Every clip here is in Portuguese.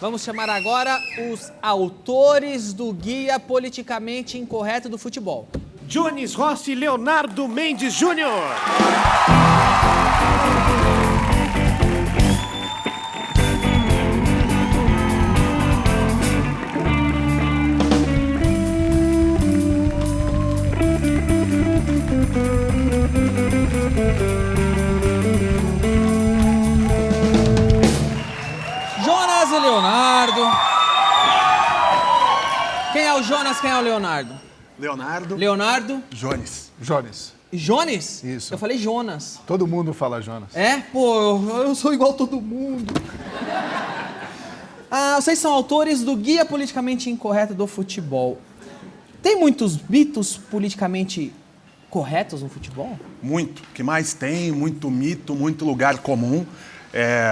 Vamos chamar agora os autores do Guia Politicamente Incorreto do Futebol. Jones Rossi Leonardo Mendes Júnior. Jonas e Leonardo. Quem é o Jonas, quem é o Leonardo? Leonardo. Leonardo. Jones. Jones? Isso. Eu falei Jonas. Todo mundo fala Jonas. É? Pô, eu sou igual todo mundo. Vocês são autores do Guia Politicamente Incorreto do Futebol. Tem muitos mitos politicamente corretos no futebol? Muito. O que mais tem, muito mito, muito lugar comum.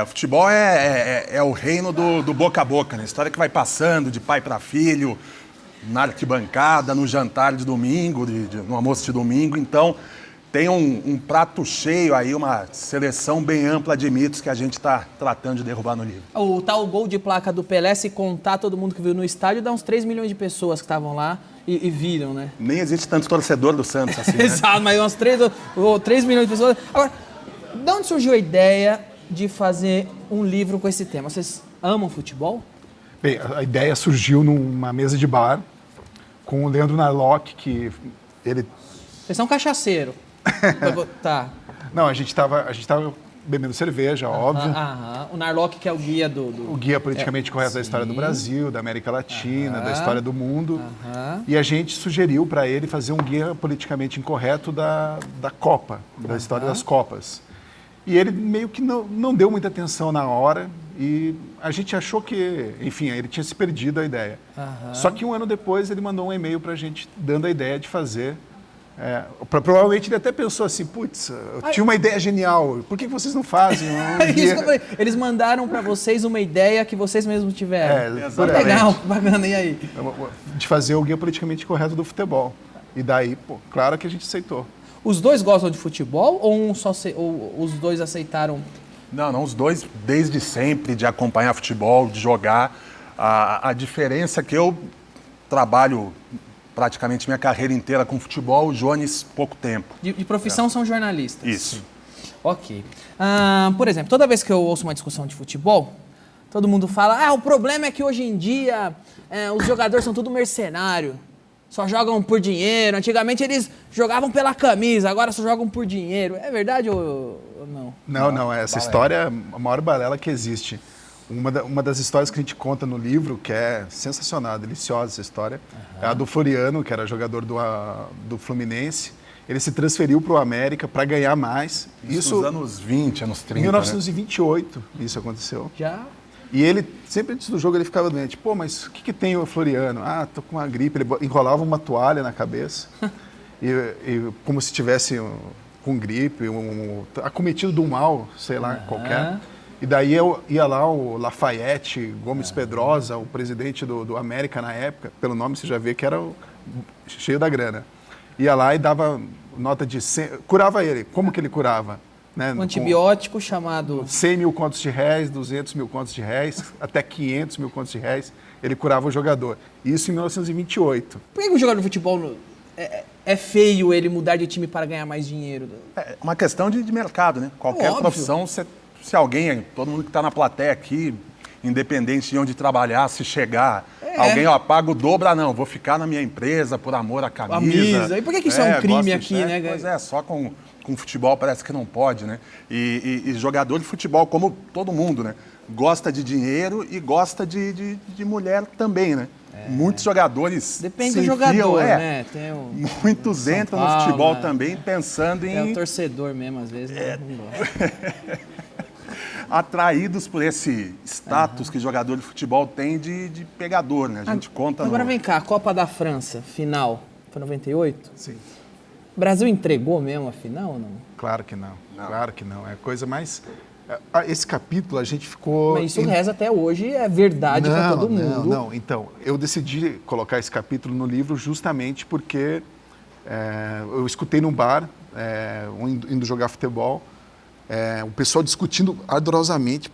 Futebol é o reino do boca a boca, né? História que vai passando de pai para filho, na arquibancada, no jantar de domingo, no almoço de domingo. Então, tem um prato cheio aí, uma seleção bem ampla de mitos que a gente está tratando de derrubar no livro. O tal gol de placa do Pelé, se contar todo mundo que viu no estádio, dá uns 3 milhões de pessoas que estavam lá e viram, né? Nem existe tanto torcedor do Santos assim, né? Exato, mas umas 3 milhões de pessoas. Agora, de onde surgiu a ideia de fazer um livro com esse tema? Vocês amam futebol? Bem, a ideia surgiu numa mesa de bar com o Leandro Narlock, que ele... Vocês são cachaceiro. Tá. Não, a gente tava bebendo cerveja, óbvio. O Narlock, que é o guia O guia politicamente correto da história do Brasil, da América Latina, da história do mundo. E a gente sugeriu para ele fazer um guia politicamente incorreto da Copa, da história das Copas. E ele meio que não deu muita atenção na hora e a gente achou que, enfim, ele tinha se perdido a ideia. Só que um ano depois ele mandou um e-mail para a gente dando a ideia de fazer. Provavelmente ele até pensou assim, putz, eu tinha uma ideia genial, por que vocês não fazem um Isso guia? que eu falei. Eles mandaram para vocês uma ideia que vocês mesmos tiveram. Legal, bacana, e aí? De fazer o guia politicamente correto do futebol. E daí, pô, claro que a gente aceitou. Os dois gostam de futebol ou ou os dois aceitaram? Não, os dois desde sempre, de acompanhar futebol, de jogar. A diferença é que eu trabalho praticamente minha carreira inteira com futebol, o Jones pouco tempo. De profissão são jornalistas? Isso. Ok. Por exemplo, toda vez que eu ouço uma discussão de futebol, todo mundo fala, o problema é que hoje em dia os jogadores são tudo mercenário, só jogam por dinheiro. Antigamente eles jogavam pela camisa, agora só jogam por dinheiro. É verdade ou não? Não, essa história é a maior balela que existe. Uma das histórias que a gente conta no livro, que é sensacional, deliciosa essa história, é a do Floriano, que era jogador do Fluminense. Ele se transferiu para o América para ganhar mais. Isso nos anos 20, anos 30, em 1928, né? Isso aconteceu. Já? E ele, sempre antes do jogo, ele ficava doente. Pô, mas o que tem o Floriano? Tô com uma gripe. Ele enrolava uma toalha na cabeça, e como se tivesse com gripe, acometido de um mal, sei lá, qualquer. E daí eu ia lá o Lafayette Gomes Pedrosa, o presidente do América na época, pelo nome você já vê que era cheio da grana. Ia lá e dava nota de 100, curava ele. Como que ele curava? Né? Um antibiótico chamado... 100 mil contos de réis, 200 mil contos de réis, até 500 mil contos de réis, ele curava o jogador. Isso em 1928. Por que o jogador de futebol é feio ele mudar de time para ganhar mais dinheiro? É uma questão de mercado, né? Qualquer profissão, se alguém, todo mundo que está na plateia aqui, independente de onde trabalhar, se chegar, alguém paga o dobro, não, vou ficar na minha empresa por amor à camisa. E por que isso é um crime aqui, né? Pois só com futebol parece que não pode, né? E jogador de futebol, como todo mundo, né? Gosta de dinheiro e gosta de mulher também, né? Muitos jogadores depende do jogador, né? Muitos São entram Paulo, no futebol né? também pensando em... É o torcedor mesmo, às vezes. Não gosta. Atraídos por esse status que jogador de futebol tem de pegador, né? A gente conta... Agora vem cá, a Copa da França, final, foi 98? Sim. O Brasil entregou mesmo a final ou não? Claro que não. Claro que não. É a coisa mais... Esse capítulo a gente ficou... Mas isso reza até hoje, é verdade para todo mundo. Não. Então, eu decidi colocar esse capítulo no livro justamente porque eu escutei num bar, indo jogar futebol, o pessoal discutindo ardorosamente,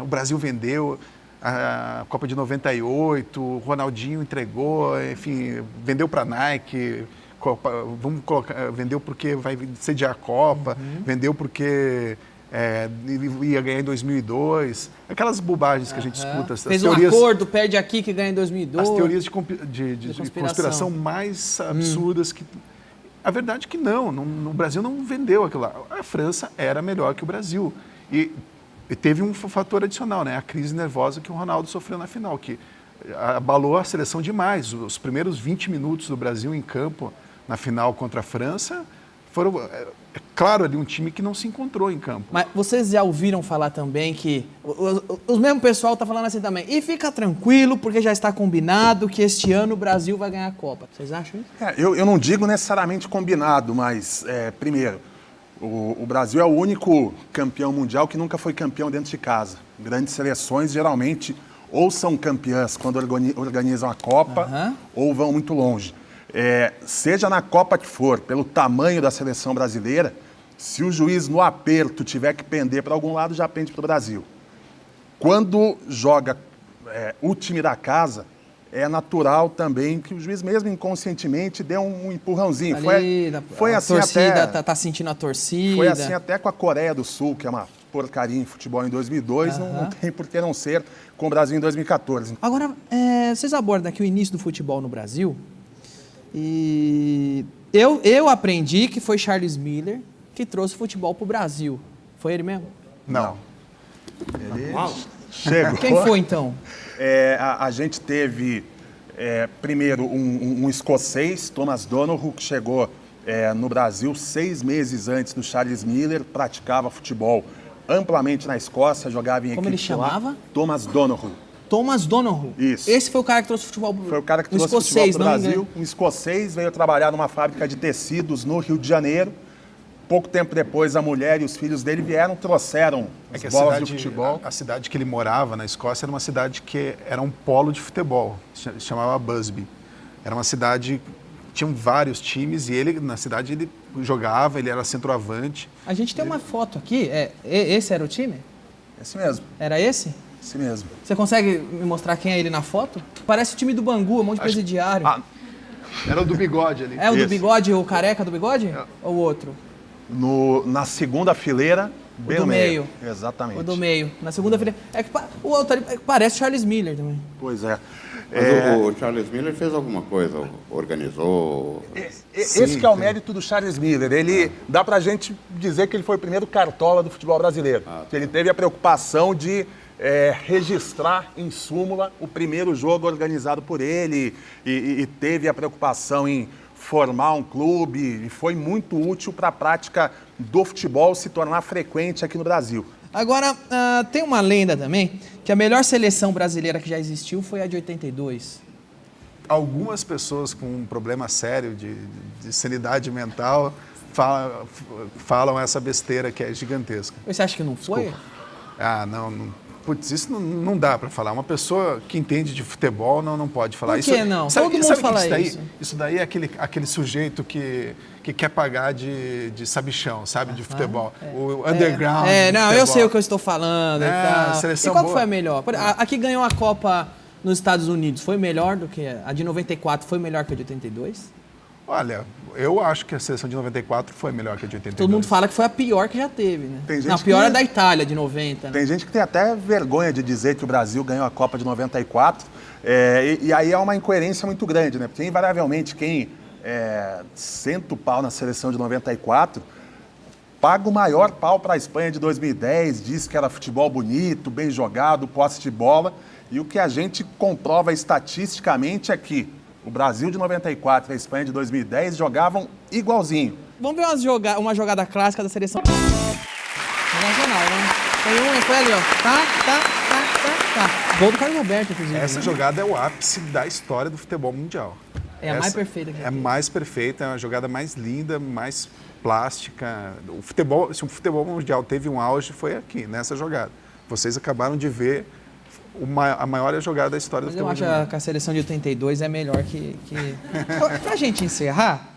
o Brasil vendeu a Copa de 98, o Ronaldinho entregou, enfim, vendeu para a Nike, vendeu porque vai sediar a Copa, vendeu porque ia ganhar em 2002. Aquelas bobagens que a gente escuta. Fez um acordo, perde aqui que ganha em 2002. As teorias de conspiração mais absurdas que... A verdade é que não, o Brasil não vendeu aquilo lá. A França era melhor que o Brasil. E teve um fator adicional, né? A crise nervosa que o Ronaldo sofreu na final, que abalou a seleção demais. Os primeiros 20 minutos do Brasil em campo, na final contra a França, foram, claro, ali um time que não se encontrou em campo. Mas vocês já ouviram falar também que... O mesmo pessoal está falando assim também. E fica tranquilo, porque já está combinado que este ano o Brasil vai ganhar a Copa. Vocês acham isso? Eu não digo necessariamente combinado, mas, primeiro, o Brasil é o único campeão mundial que nunca foi campeão dentro de casa. Grandes seleções, geralmente, ou são campeãs quando organizam a Copa, ou vão muito longe. Seja na Copa que for, pelo tamanho da seleção brasileira, se o juiz no aperto tiver que pender para algum lado, já pende para o Brasil. Quando joga o time da casa, é natural também que o juiz mesmo inconscientemente dê um empurrãozinho. Foi assim torcida até... tá sentindo a torcida. Foi assim até com a Coreia do Sul, que é uma porcaria em futebol em 2002, não tem por que não ser com o Brasil em 2014. Agora, vocês abordam aqui o início do futebol no Brasil. E eu aprendi que foi Charles Miller que trouxe o futebol para o Brasil. Foi ele mesmo? Não. Ele chegou. Quem foi, então? A gente teve, primeiro, um escocês, Thomas Donoghue, que chegou no Brasil 6 meses antes do Charles Miller, praticava futebol amplamente na Escócia, jogava em equipe. Como ele chamava? Lá. Thomas Donoghue. Thomas Donoghue. Isso. Esse foi o cara que trouxe futebol Foi o cara que trouxe futebol para o Brasil. Um escocês, veio trabalhar numa fábrica de tecidos no Rio de Janeiro. Pouco tempo depois, a mulher e os filhos dele trouxeram as bolas de futebol. A cidade que ele morava, na Escócia, era uma cidade que era um polo de futebol, se chamava Busby. Era uma cidade, tinham vários times e ele, na cidade, ele jogava, ele era centroavante. A gente tem uma foto aqui, esse era o time? Esse mesmo. Era esse? Esse mesmo. Você consegue me mostrar quem é ele na foto? Parece o time do Bangu, um monte de presidiário. Era o do bigode ali. É o do bigode, o careca do bigode? Ou o outro? Na segunda fileira, bem no meio. Exatamente. O do meio. Na segunda fileira. O outro ali parece Charles Miller também. Pois é. Mas o Charles Miller fez alguma coisa, organizou... Esse que é o mérito do Charles Miller. Ele dá pra gente dizer que ele foi o primeiro cartola do futebol brasileiro. Ele teve a preocupação de registrar em súmula o primeiro jogo organizado por ele e teve a preocupação em formar um clube e foi muito útil para a prática do futebol se tornar frequente aqui no Brasil. Agora, tem uma lenda também que a melhor seleção brasileira que já existiu foi a de 82. Algumas pessoas com um problema sério de sanidade mental falam essa besteira que é gigantesca. Você acha que não foi? Desculpa. Não. Putz, isso não dá para falar. Uma pessoa que entende de futebol não pode falar isso. Por que não? Todo mundo fala isso. Isso daí é aquele sujeito que quer pagar de sabichão, sabe? De futebol. O underground. Eu sei o que eu estou falando. E qual foi a melhor? A que ganhou a Copa nos Estados Unidos foi melhor do que a de 94? Foi melhor que a de 82? Olha, eu acho que a seleção de 94 foi melhor que a de 82. Todo mundo fala que foi a pior que já teve, né? A pior é da Itália, de 90. Né? Tem gente que tem até vergonha de dizer que o Brasil ganhou a Copa de 94. E aí é uma incoerência muito grande, né? Porque invariavelmente quem senta o pau na seleção de 94 paga o maior pau para a Espanha de 2010, diz que era futebol bonito, bem jogado, posse de bola. E o que a gente comprova estatisticamente é que o Brasil de 94 e a Espanha de 2010 jogavam igualzinho. Vamos ver uma jogada clássica da seleção nacional, né? Foi ali, ó. Tá. Gol do Carlos Roberto, inclusive. Essa jogada é o ápice da história do futebol mundial. É a mais perfeita que é a mais perfeita, é a jogada mais linda, mais plástica. Se o futebol mundial teve um auge, foi aqui, nessa jogada. Vocês acabaram de ver a maior jogada da história do futebol. Eu acho que a seleção de 82 é melhor que... Pra gente encerrar,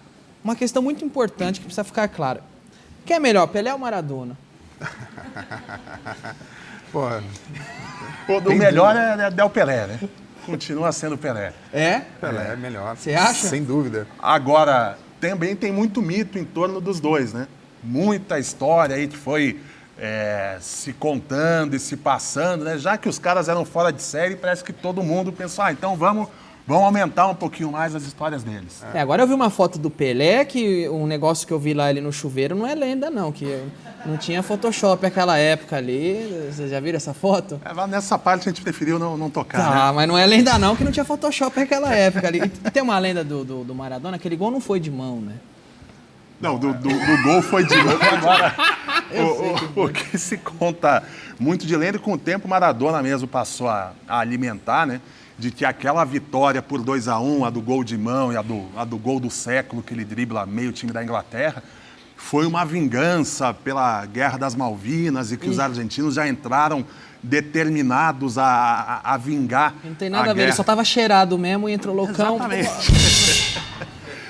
uma questão muito importante que precisa ficar clara. Quem é melhor, Pelé ou Maradona? Pô, O melhor é Del Pelé, né? Continua sendo Pelé. É? Pelé é melhor. Você acha? Sem dúvida. Agora, também tem muito mito em torno dos dois, né? Muita história aí que foi se contando e se passando, né? Já que os caras eram fora de série, parece que todo mundo pensou, então vamos aumentar um pouquinho mais as histórias deles. Agora eu vi uma foto do Pelé, que um negócio que eu vi lá ele no chuveiro não é lenda, não, que não tinha Photoshop naquela época ali. Vocês já viram essa foto? Nessa parte a gente preferiu não tocar, Tá, né? mas não é lenda não, que não tinha Photoshop naquela época ali. E tem uma lenda do Maradona, aquele gol não foi de mão, né? Não, do gol foi de novo. Agora, o que se conta muito de lenda, e com o tempo Maradona mesmo passou a alimentar, né? De que aquela vitória por 2-1, a do gol de mão e a do gol do século, que ele dribla meio time da Inglaterra, foi uma vingança pela Guerra das Malvinas e que os argentinos já entraram determinados a vingar. Não tem nada a ver, guerra. ele só tava cheirado mesmo e entrou loucão. Exatamente.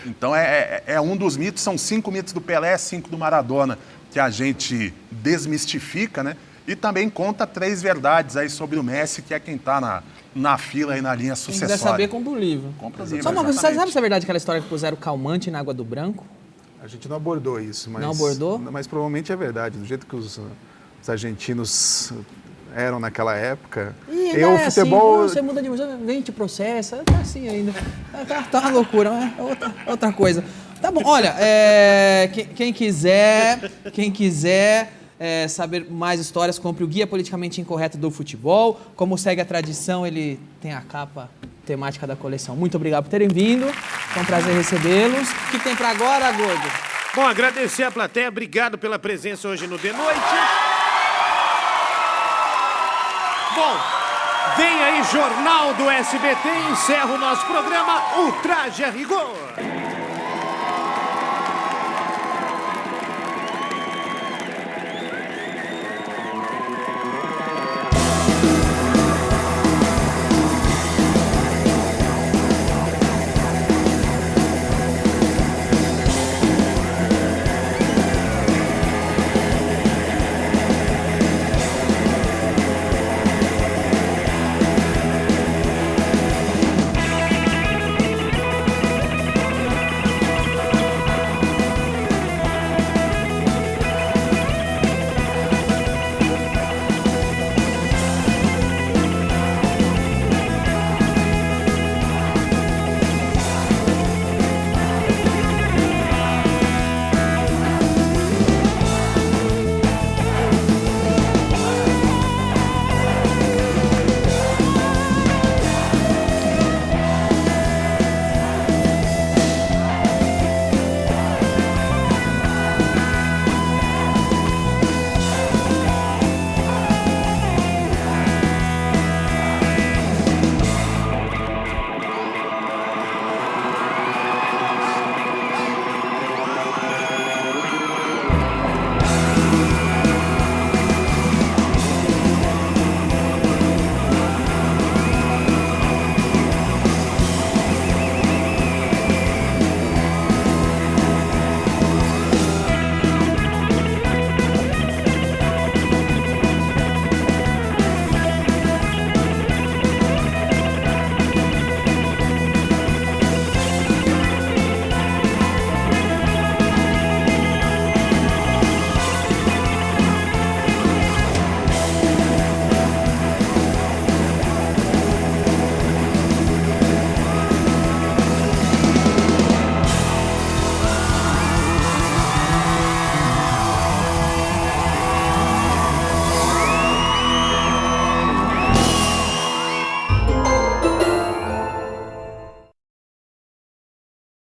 Então é um dos mitos, são 5 mitos do Pelé, 5 do Maradona, que a gente desmistifica, né? E também conta 3 verdades aí sobre o Messi, que é quem está na fila e na linha Quem sucessória. quiser saber, compra o livro. Compra o livro, Só uma coisa, exatamente. sabe se é verdade aquela história que puseram calmante na água do branco? A gente não abordou isso, mas... Não abordou? Mas provavelmente é verdade. Do jeito que os argentinos eram naquela época... E o futebol... Assim, você muda de música, vem te processa, tá assim ainda. Tá uma loucura, é outra coisa. Tá bom, olha, quem quiser saber mais histórias, compre o Guia Politicamente Incorreto do Futebol. Como segue a tradição, ele tem a capa temática da coleção. Muito obrigado por terem vindo, foi um prazer recebê-los. O que tem pra agora, Gordo? Bom, agradecer a plateia, obrigado pela presença hoje no De Noite. Bom, vem aí Jornal do SBT e encerra o nosso programa Ultraje a Rigor.